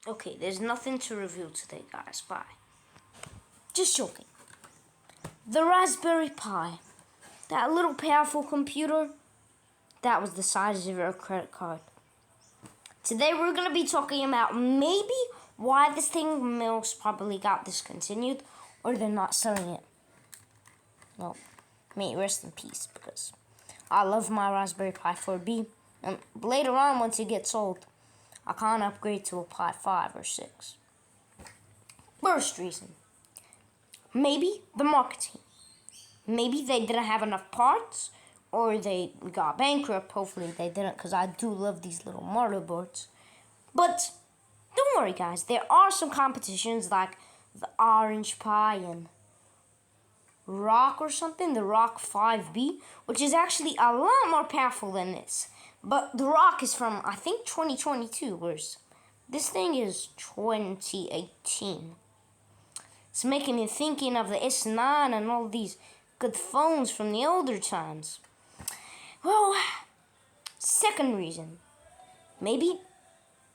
Okay, there's nothing to review today, guys. Bye. Just joking. The Raspberry Pi. That little powerful computer, that was the size of your credit card. Today we're going to be talking about maybe why this thing most probably got discontinued or they're not selling it. Well, may it rest in peace because I love my Raspberry Pi 4B. And later on, once it gets old, I can't upgrade to a Pi 5 or 6. First reason, maybe the marketing. Maybe they didn't have enough parts or they got bankrupt. Hopefully they didn't because I do love these little motherboards. But don't worry, guys. There are some competitions like the Orange Pi and Rock or something, the Rock 5B, which is actually a lot more powerful than this. But the Rock is from, I think, 2022, whereas this thing is 2018. It's making me thinking of the S9 and all these good phones from the older times. Well, second reason, maybe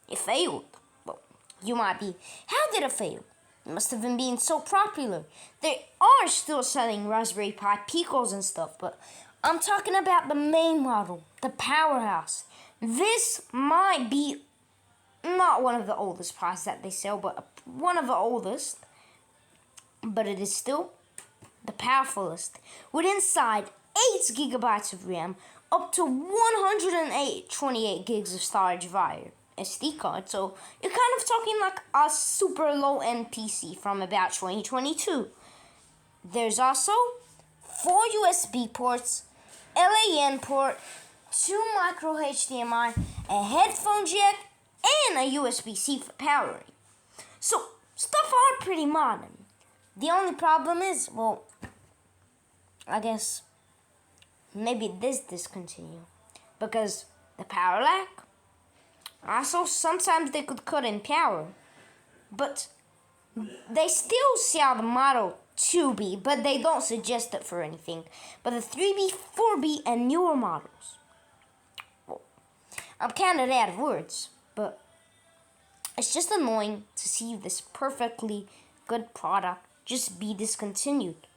it failed. Well, you might be, how did it fail? It must have been being so popular. They are still selling Raspberry Pi Picos and stuff, but I'm talking about the main model, the Powerhouse. This might be not one of the oldest Pis that they sell, but one of the oldest. But it is still the powerfulest, with inside 8 gigabytes of RAM, up to 128 gigs of storage via SD card. So you're kind of talking like a super low-end PC from about 2022. There's also 4 USB ports, LAN port, 2 micro HDMI, a headphone jack, and a USB-C for powering. So stuff are pretty modern. The only problem is, well, I guess maybe this discontinue because the power lag. Also, sometimes they could cut in power, but they still sell the Model 2B, but they don't suggest it for anything. But the 3B, 4B, and newer models. Well, I'm kind of out of words, but it's just annoying to see this perfectly good product just be discontinued.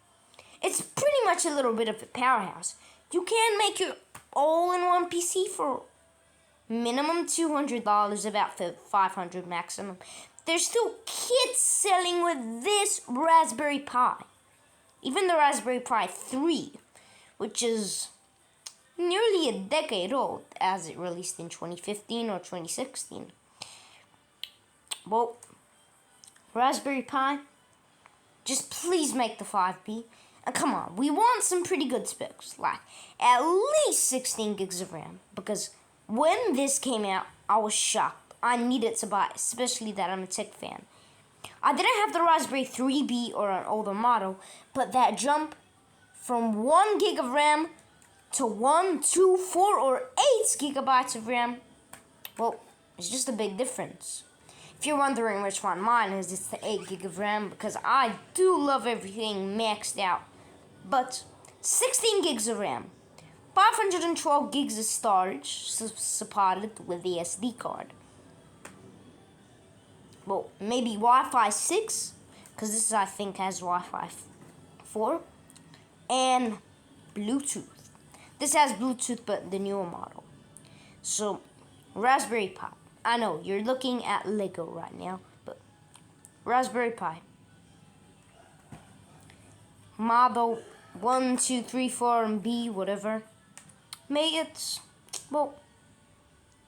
It's pretty much a little bit of a powerhouse. You can make your all-in-one PC for minimum $200, about $500 maximum. There's still kits selling with this Raspberry Pi. Even the Raspberry Pi 3, which is nearly a decade old, as it released in 2015 or 2016. Well, Raspberry Pi, just please make the 5B. And come on, we want some pretty good specs, like at least 16 gigs of RAM. Because when this came out, I was shocked. I needed to buy it, especially that I'm a tech fan. I didn't have the Raspberry 3B or an older model, but that jump from 1 gig of RAM to 1, 2, 4, or 8 gigabytes of RAM, well, it's just a big difference. If you're wondering which one mine is, it's the 8 gig of RAM because I do love everything maxed out. But 16 gigs of RAM, 512 gigs of storage supported with the SD card. Well, maybe Wi-Fi 6, because this I think has Wi-Fi 4, and Bluetooth. This has Bluetooth, but the newer model. So, Raspberry Pi. I know, you're looking at Lego right now, but Raspberry Pi. Model 1, 2, 3, 4, and B, whatever. May it, well,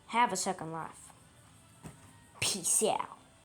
have a second life. Peace out.